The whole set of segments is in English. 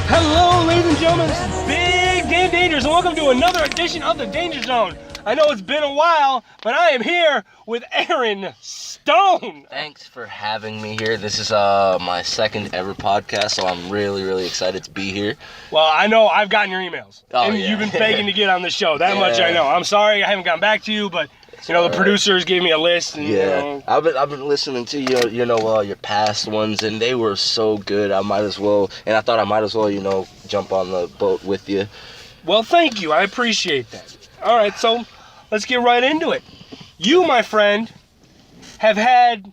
Hello, ladies and gentlemen, this is Big Dan Dangerous, and welcome to another edition of the Danger Zone. I know it's been a while, but I am here with Aaron Stone. Thanks for having me here. This is my second ever podcast, so I'm really excited to be here. Well, I know I've gotten your emails, and yeah. you've been begging to get on the show. That much I know. I'm sorry I haven't gotten back to you, but the producers gave me a list. And, I've been listening to your past ones, and they were so good. I thought I might as well jump on the boat with you. Well, thank you. I appreciate that. All right, so let's get right into it. You, my friend, have had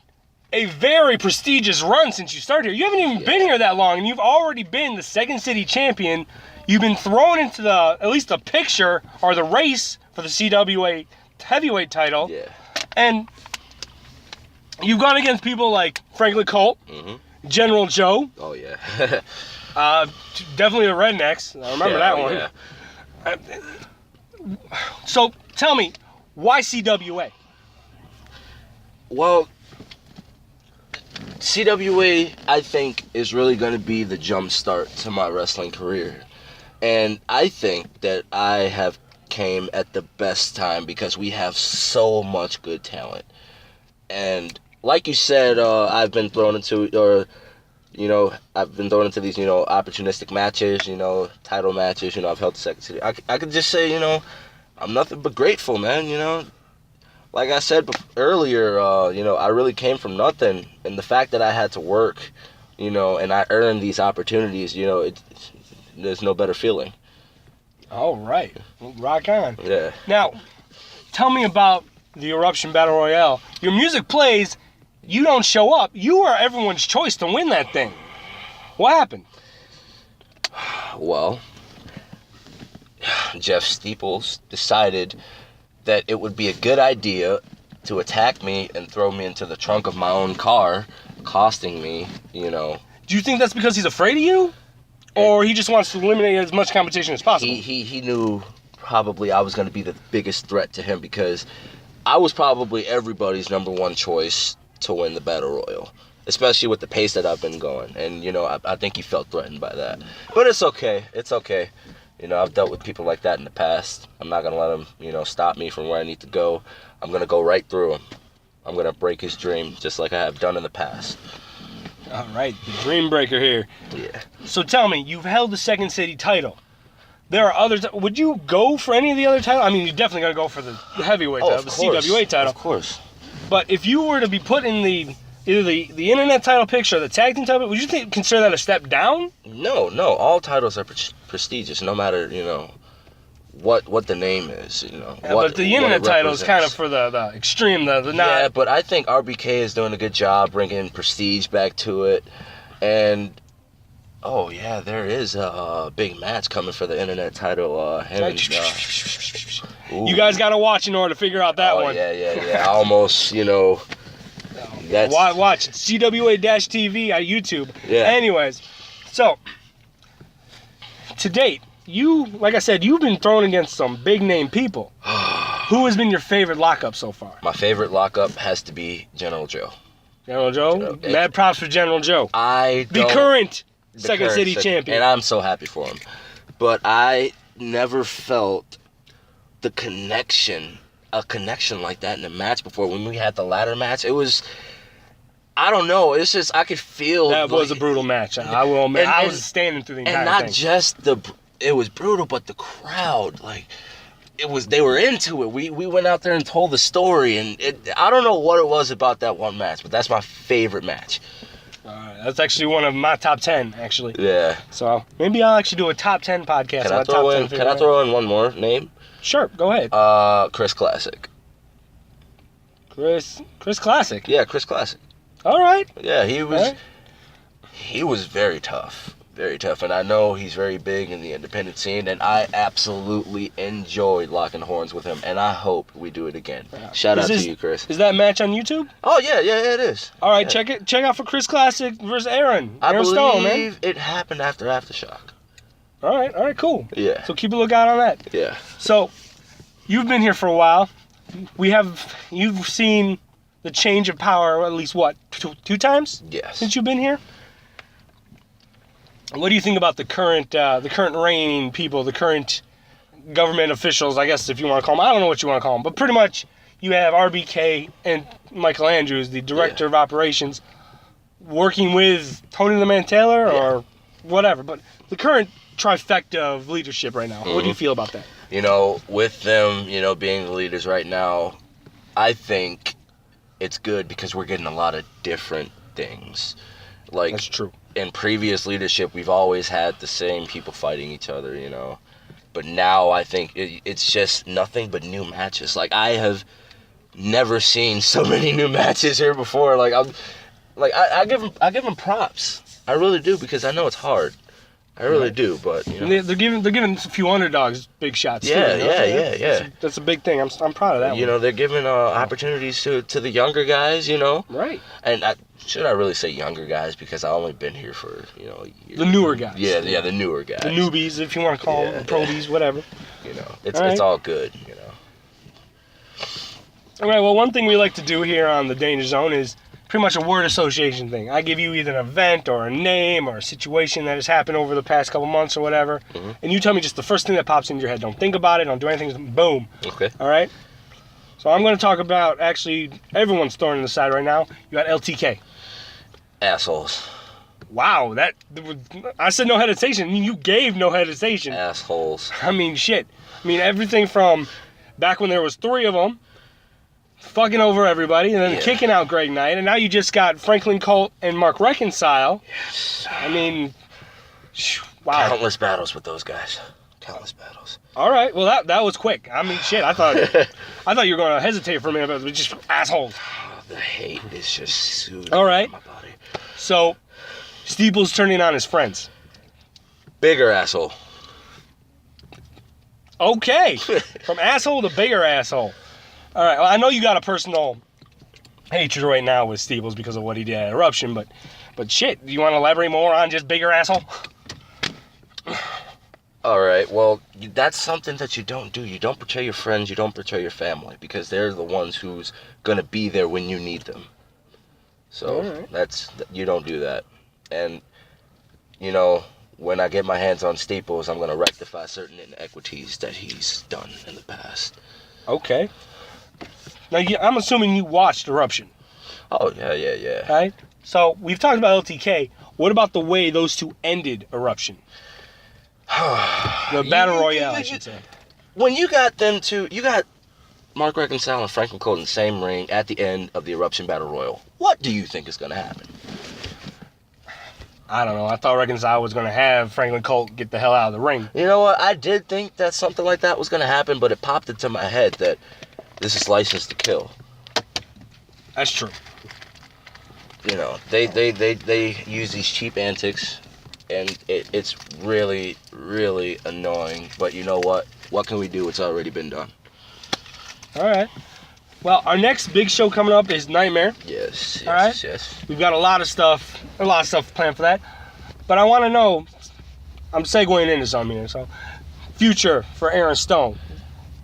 a very prestigious run since you started here. You haven't even been here that long, and you've already been the second city champion. You've been thrown into at least the picture or the race for the CWA heavyweight title. Yeah. And you've gone against people like Franklin Colt, General Joe. Oh, yeah. Definitely the Rednecks. I remember that one. Yeah. So tell me, why CWA? Well, CWA, I think, is really going to be the jump start to my wrestling career. And I think that I have came at the best time because we have so much good talent. And like you said, I've been thrown into, these, opportunistic matches, title matches, I've held the second city. I could just say, I'm nothing but grateful, man, Like I said earlier, I really came from nothing. And the fact that I had to work, and I earned these opportunities, there's no better feeling. All right. Rock on. Yeah. Now, tell me about the Eruption Battle Royale. Your music plays, you don't show up. You are everyone's choice to win that thing. What happened? Well, Jeff Steeples decided that it would be a good idea to attack me and throw me into the trunk of my own car, costing me, Do you think that's because he's afraid of you? Or he just wants to eliminate as much competition as possible? He knew probably I was going to be the biggest threat to him because I was probably everybody's number one choice to win the Battle Royal, especially with the pace that I've been going. And, I think he felt threatened by that. But it's okay. It's okay. I've dealt with people like that in the past. I'm not going to let him, stop me from where I need to go. I'm going to go right through him. I'm going to break his dream just like I have done in the past. All right, the dream breaker here. Yeah. So tell me, you've held the second city title. There are others. Would you go for any of the other titles? I mean, you're definitely going to go for the heavyweight title, the CWA title. Of course. But if you were to be put in either the internet title picture or the tag team title, would you consider that a step down? No. All titles are prestigious, no matter, what the name is, but the internet title is kind of for the extreme, the not. Yeah, but I think RBK is doing a good job bringing prestige back to it. And, there is a big match coming for the internet title. You guys got to watch in order to figure out that one. Yeah. Almost, that's... Watch CWA-TV on YouTube. Yeah. Anyways, so, to date, like I said, you've been thrown against some big name people. Who has been your favorite lockup so far? My favorite lockup has to be General Joe. General Joe? Mad props for General Joe. The current Second City champion. And I'm so happy for him. But I never felt a connection like that in a match before. When we had the ladder match, it was... I don't know. It's just I could feel... That was a brutal match. I will admit. I was standing through the entire thing. And not just it was brutal, but the crowd, they were into it. We went out there and told the story, and I don't know what it was about that one match, but that's my favorite match. That's actually one of my top 10, actually. Yeah. So maybe I'll actually do a top 10 podcast. Can I throw in one more name? Sure, go ahead. Chris Classic. Chris Classic? Yeah, Chris Classic. All right. Yeah, he was very tough. Very tough, and I know he's very big in the independent scene, and I absolutely enjoyed locking horns with him, and I hope we do it again. Shout out to you, Chris. Is that match on YouTube? Oh, yeah, it is. All right, check out for Chris Classic versus Aaron I believe Stone, man. It happened after Aftershock. All right, cool. Yeah. So keep a lookout on that. Yeah. So, you've been here for a while. You've seen the change of power at least, what, two times? Yes. Since you've been here? What do you think about the current reigning people, the current government officials, I guess, if you want to call them? I don't know what you want to call them, but pretty much you have RBK and Michael Andrews, the director of operations, working with Tony the Man Taylor or whatever. But the current trifecta of leadership right now, what do you feel about that? You know, with them, you know, being the leaders right now, I think it's good because we're getting a lot of different things. Like, that's true. In previous leadership, we've always had the same people fighting each other, you know. But now I think it's just nothing but new matches. Like, I have never seen so many new matches here before. Like, I give them props. I really do, because I know it's hard. I really do, but you know. They're giving a few underdogs big shots. Yeah, too, you know? yeah. That's a big thing. I'm proud of that. You know, they're giving opportunities to the younger guys. You know, right? And should I really say younger guys, because I've only been here for, you know, a year. The newer guys. Yeah, the newer guys. The newbies, if you want to call them, probies, whatever. You know, it's all good. You know. All right. Well, one thing we like to do here on the Danger Zone is pretty much a word association thing. I give you either an event or a name or a situation that has happened over the past couple months or whatever, and you tell me just the first thing that pops into your head. Don't think about it. Don't do anything. Just boom. Okay. All right. So I'm going to talk about, actually, everyone's throwing in the side right now. You got LTK. Assholes. Wow, I said no hesitation. You gave no hesitation. Assholes. I mean, shit. I mean, everything from back when there was 3 of them, fucking over everybody, and then kicking out Greg Knight, and now you just got Franklin Colt and Mark Reconcile. Yes. I mean, wow. Countless battles with those guys. Countless battles. All right, well that was quick. I mean, shit. I thought you were going to hesitate for a minute, but it was just assholes. Oh, the hate is just soothing all right. my body. So, Steeple's turning on his friends. Bigger asshole. Okay, from asshole to bigger asshole. All right, well, I know you got a personal hatred right now with Steeples because of what he did at Eruption, but shit, do you want to elaborate more on just bigger asshole? All right, well, that's something that you don't do. You don't betray your friends, you don't betray your family, because they're the ones who's going to be there when you need them. So you don't do that. And, you know, when I get my hands on Steeples, I'm going to rectify certain inequities that he's done in the past. Okay. Now, I'm assuming you watched Eruption. Oh, yeah. Right? So, we've talked about LTK. What about the way those two ended Eruption? The Battle Royale, I should say. When you got them two, you got Mark Reconcile and Franklin Colt in the same ring at the end of the Eruption Battle Royal. What do you think is going to happen? I don't know. I thought Reconcile was going to have Franklin Colt get the hell out of the ring. You know what? I did think that something like that was going to happen, but it popped into my head that this is License to Kill. That's true. You know, they use these cheap antics, and it's really, really annoying. But you know what? What can we do? It's already been done. All right. Well, our next big show coming up is Nightmare. Yes. All right. Yes. We've got a lot of stuff planned for that. But I want to know, I'm segueing into something here. So, future for Aaron Stone.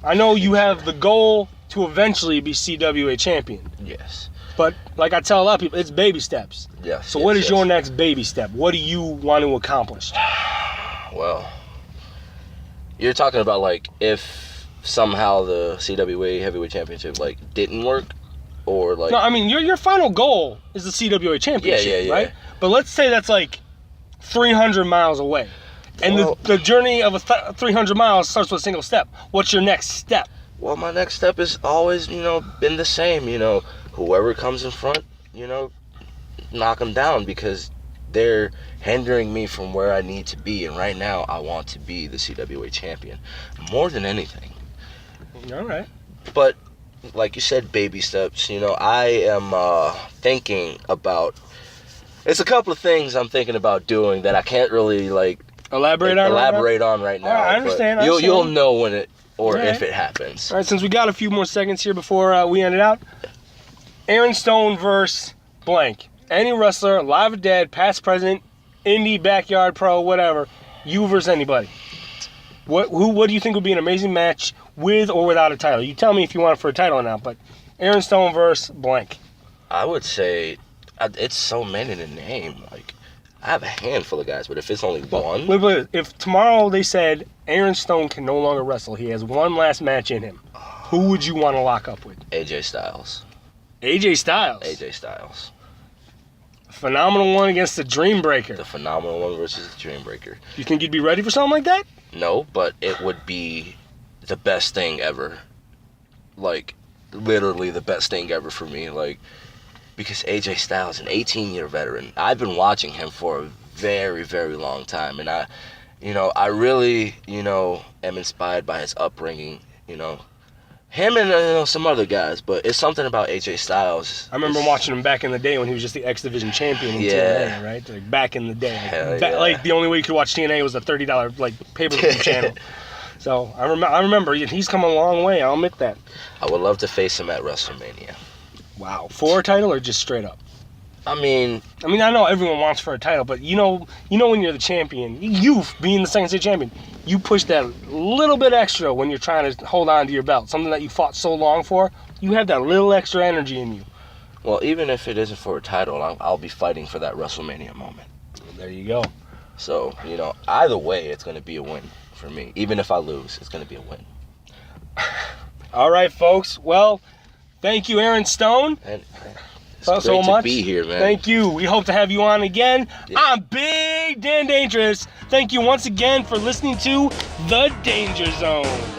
I know you have the goal to eventually be CWA champion. Yes. But like I tell a lot of people, it's baby steps. Yes. So what is your next baby step? What do you want to accomplish? Well, you're talking about like if somehow the CWA Heavyweight Championship like didn't work, or like no, I mean your final goal is the CWA Championship, right? But let's say that's like 300 miles away, and the journey of 300 miles starts with a single step. What's your next step? Well, my next step is always, been the same. Whoever comes in front, knock them down, because they're hindering me from where I need to be. And right now, I want to be the CWA champion more than anything. All right. But like you said, baby steps. I am thinking about. It's a couple of things I'm thinking about doing that I can't really elaborate on right now. I understand. You'll know when it if it happens. All right. Since we got a few more seconds here before we end it out, Aaron Stone versus blank. Any wrestler, live or dead, past, present, indie, backyard, pro, whatever. You versus anybody. What do you think would be an amazing match with or without a title? You tell me if you want it for a title or not, but Aaron Stone versus blank. I would say it's so many to name. I have a handful of guys, but if it's only one, Look, if tomorrow they said Aaron Stone can no longer wrestle, he has one last match in him, who would you want to lock up with? AJ Styles. AJ Styles. AJ Styles. Phenomenal one against the Dream Breaker. The phenomenal one versus the Dream Breaker. You think you'd be ready for something like that? No, but it would be the best thing ever. Like, literally the best thing ever for me. Like, because AJ Styles, an 18-year veteran, I've been watching him for a very, very long time. And I really, am inspired by his upbringing, Him and some other guys, but it's something about AJ Styles. I remember watching him back in the day when he was just the X Division champion in TNA, right? Like back in the day. Like the only way you could watch TNA was a $30 like pay-per-view channel. So I remember he's come a long way. I'll admit that. I would love to face him at WrestleMania. Wow, for a title or just straight up? I mean, I know everyone wants for a title, but you know when you're the champion, you being the second state champion, you push that little bit extra when you're trying to hold on to your belt. Something that you fought so long for, you have that little extra energy in you. Well, even if it isn't for a title, I'll be fighting for that WrestleMania moment. There you go. So, either way, it's going to be a win for me. Even if I lose, it's going to be a win. All right, folks. Well, thank you, Aaron Stone. And it's great to be here, man. Thank you. We hope to have you on again. Yeah. I'm Big Dan Dangerous. Thank you once again for listening to The Danger Zone.